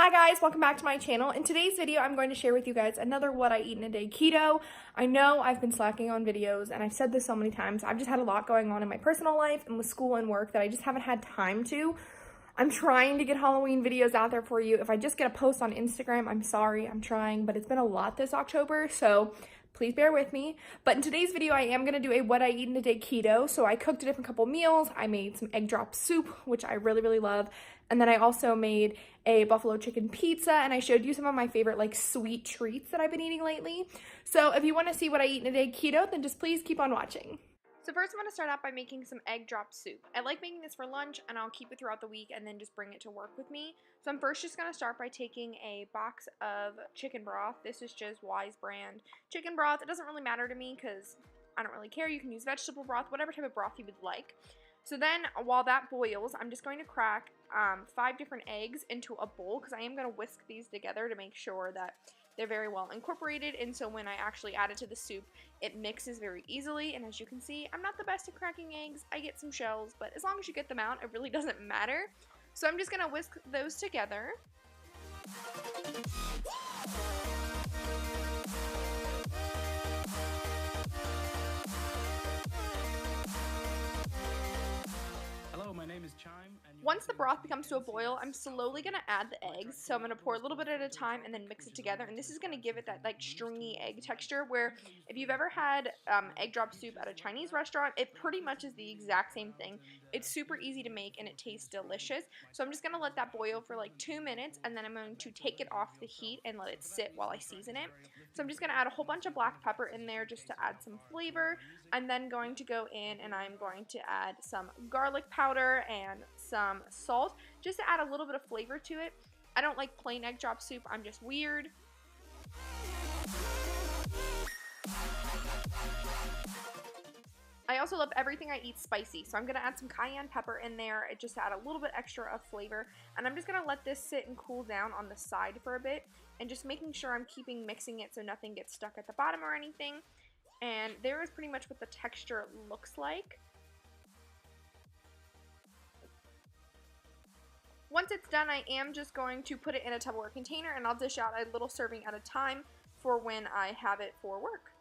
Hi guys, welcome back to my channel. In today's video, I'm going to share with you guys another what I eat in a day keto. I know I've been slacking on videos and I've said this so many times. I've just had a lot going on in my personal life and with school and work that I just haven't had time to. I'm trying to get Halloween videos out there for you. If I just get a post on Instagram, I'm sorry, I'm trying, but it's been a lot this October, so please bear with me. But in today's video, I am going to do a what I eat in a day keto. So I cooked a different couple meals. I made some egg drop soup, which I really love. And then I also made a buffalo chicken pizza, and I showed you some of my favorite like sweet treats that I've been eating lately. So if you want to see what I eat in a day keto, then just please keep on watching. So first I'm going to start out by making some egg drop soup. I like making this for lunch and I'll keep it throughout the week and then just bring it to work with me. So I'm first just going to start by taking a box of chicken broth. This is just Wise brand chicken broth. It doesn't really matter to me because I don't really care. You can use vegetable broth, whatever type of broth you would like. So then while that boils, I'm just going to crack 5 different eggs into a bowl because I am going to whisk these together to make sure that they're very well incorporated, and so when I actually add it to the soup, it mixes very easily. And as you can see, I'm not the best at cracking eggs. I get some shells, but as long as you get them out, it really doesn't matter. So I'm just going to whisk those together. My name is Chime. Once the broth becomes to a boil, I'm slowly going to add the eggs. So I'm going to pour a little bit at a time and then mix it together. And this is going to give it that like stringy egg texture where if you've ever had egg drop soup at a Chinese restaurant, it pretty much is the exact same thing. It's super easy to make and it tastes delicious. So I'm just going to let that boil for like 2 minutes and then I'm going to take it off the heat and let it sit while I season it. So I'm just going to add a whole bunch of black pepper in there just to add some flavor. I'm then going to go in and I'm going to add some garlic powder and some salt just to add a little bit of flavor to it. I don't like plain egg drop soup. I'm just weird. I also love everything I eat spicy, so I'm going to add some cayenne pepper in there just to add a little bit extra of flavor. And I'm just going to let this sit and cool down on the side for a bit and just making sure I'm mixing it so nothing gets stuck at the bottom or anything. And there is pretty much what the texture looks like. Once it's done, I am just going to put it in a Tupperware container and I'll dish out a little serving at a time for when I have it for work.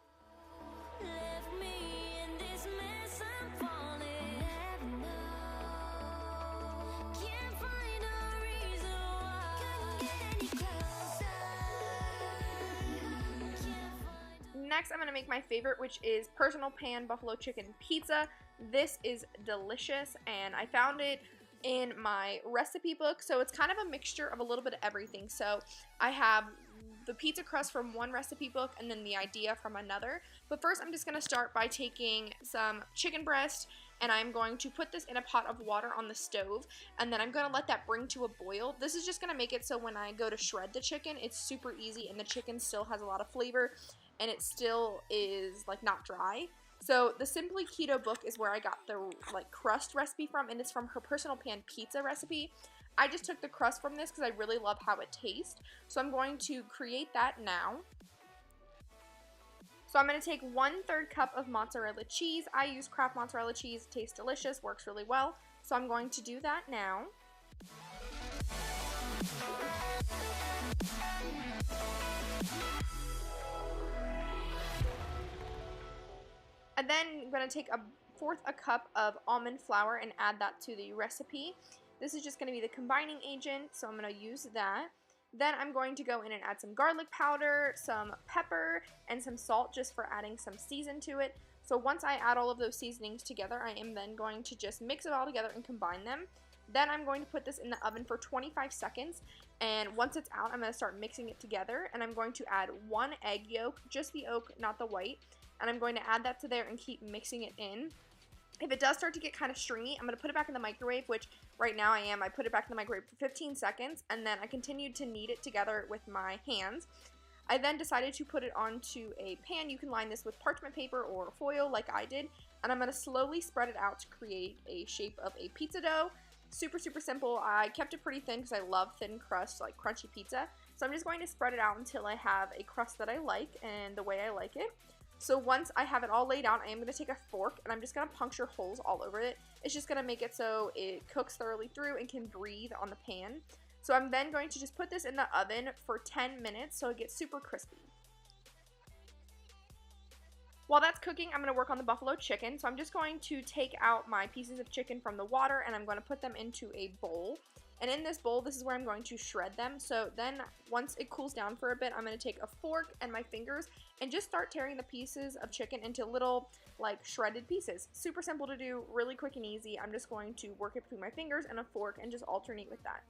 Next, I'm going to make my favorite, which is personal pan buffalo chicken pizza. This is delicious and I found it in my recipe book, so it's kind of a mixture of a little bit of everything. So I have the pizza crust from one recipe book and then the idea from another. But first I'm just going to start by taking some chicken breast and I'm going to put this in a pot of water on the stove and then I'm going to let that bring to a boil. This is just going to make it so when I go to shred the chicken, it's super easy and the chicken still has a lot of flavor and it still is like not dry. So the Simply Keto book is where I got the like crust recipe from, and it's from her personal pan pizza recipe. I just took the crust from this because I really love how it tastes. So I'm going to create that now. So I'm going to take 1/3 cup of mozzarella cheese. I use Kraft mozzarella cheese. It tastes delicious, works really well. So I'm going to do that now. And then I'm going to take 1/4 cup of almond flour and add that to the recipe. This is just going to be the combining agent, so I'm going to use that. Then I'm going to go in and add some garlic powder, some pepper, and some salt just for adding some season to it. So once I add all of those seasonings together, I am then going to just mix it all together and combine them. Then I'm going to put this in the oven for 25 seconds, and once it's out, I'm going to start mixing it together, and I'm going to add 1 egg yolk, just the yolk, not the white. And I'm going to add that to there and keep mixing it in. If it does start to get kind of stringy, I'm going to put it back in the microwave, which right now I am. I put it back in the microwave for 15 seconds, and then I continued to knead it together with my hands. I then decided to put it onto a pan. You can line this with parchment paper or foil like I did, and I'm going to slowly spread it out to create a shape of a pizza dough. Super simple. I kept it pretty thin because I love thin crust, like crunchy pizza. So I'm just going to spread it out until I have a crust that I like and the way I like it. So once I have it all laid out, I am going to take a fork and I'm just going to puncture holes all over it. It's just going to make it so it cooks thoroughly through and can breathe on the pan. So I'm then going to just put this in the oven for 10 minutes so it gets super crispy. While that's cooking, I'm going to work on the buffalo chicken. So I'm just going to take out my pieces of chicken from the water and I'm going to put them into a bowl. And in this bowl, this is where I'm going to shred them. So then once it cools down for a bit, I'm going to take a fork and my fingers and just start tearing the pieces of chicken into little, like, shredded pieces. Super simple to do, really quick and easy. I'm just going to work it between my fingers and a fork and just alternate with that.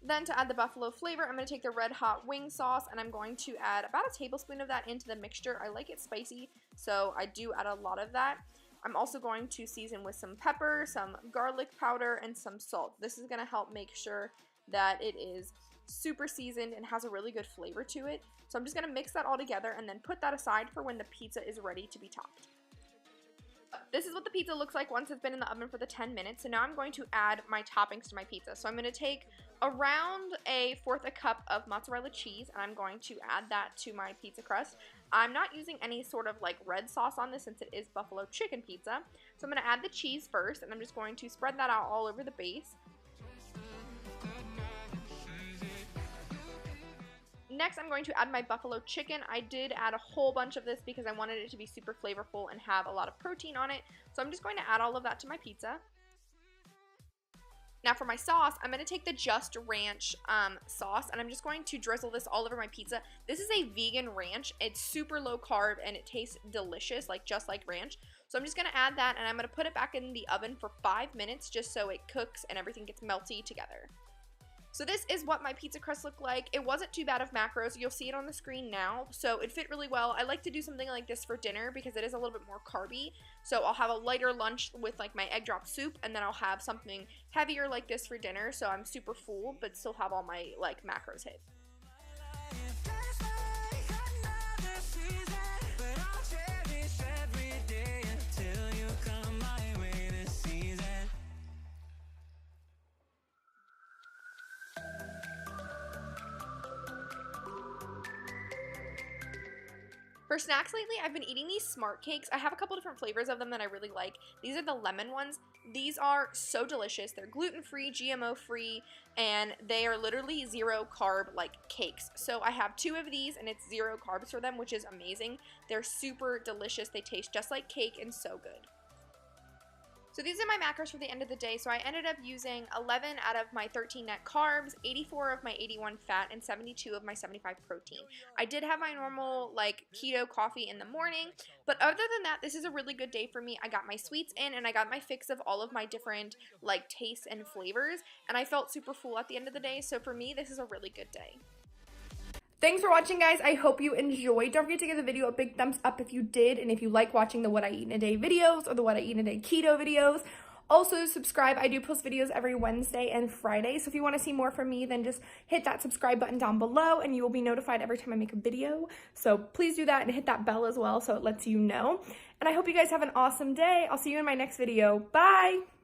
Then to add the buffalo flavor, I'm going to take the red hot wing sauce and I'm going to add about a tablespoon of that into the mixture. I like it spicy, so I do add a lot of that. I'm also going to season with some pepper, some garlic powder, and some salt. This is going to help make sure that it is super seasoned and has a really good flavor to it. So I'm just going to mix that all together and then put that aside for when the pizza is ready to be topped. This is what the pizza looks like once it's been in the oven for the 10 minutes. So now I'm going to add my toppings to my pizza. So I'm going to take around 1/4 cup of mozzarella cheese and I'm going to add that to my pizza crust. I'm not using any sort of like red sauce on this since it is buffalo chicken pizza. So I'm going to add the cheese first and I'm just going to spread that out all over the base. Next, I'm going to add my buffalo chicken. I did add a whole bunch of this because I wanted it to be super flavorful and have a lot of protein on it. So I'm just going to add all of that to my pizza. Now for my sauce, I'm going to take the Just Ranch sauce and I'm just going to drizzle this all over my pizza. This is a vegan ranch. It's super low carb and it tastes delicious, like just like ranch. So I'm just going to add that and I'm going to put it back in the oven for 5 minutes just so it cooks and everything gets melty together. So this is what my pizza crust looked like. It wasn't too bad of macros. You'll see it on the screen now. So it fit really well. I like to do something like this for dinner because it is a little bit more carby. So I'll have a lighter lunch with like my egg drop soup and then I'll have something heavier like this for dinner. So I'm super full but still have all my like macros hit. For snacks lately, I've been eating these Smart Cakes. I have a couple different flavors of them that I really like. These are the lemon ones. These are so delicious. They're gluten-free, GMO-free, and they are literally zero carb like cakes. So I have 2 of these and it's 0 carbs for them, which is amazing. They're super delicious. They taste just like cake and so good. So these are my macros for the end of the day. So I ended up using 11 out of my 13 net carbs, 84 of my 81 fat, and 72 of my 75 protein. I did have my normal like keto coffee in the morning, but other than that, this is a really good day for me. I got my sweets in and I got my fix of all of my different like tastes and flavors, and I felt super full at the end of the day. So for me, this is a really good day. Thanks for watching, guys. I hope you enjoyed. Don't forget to give the video a big thumbs up if you did, and if you like watching the What I Eat in a Day videos or the What I Eat in a Day keto videos. Also, subscribe. I do post videos every Wednesday and Friday, so if you want to see more from me, then just hit that subscribe button down below, and you will be notified every time I make a video. So please do that, and hit that bell as well so it lets you know. And I hope you guys have an awesome day. I'll see you in my next video. Bye!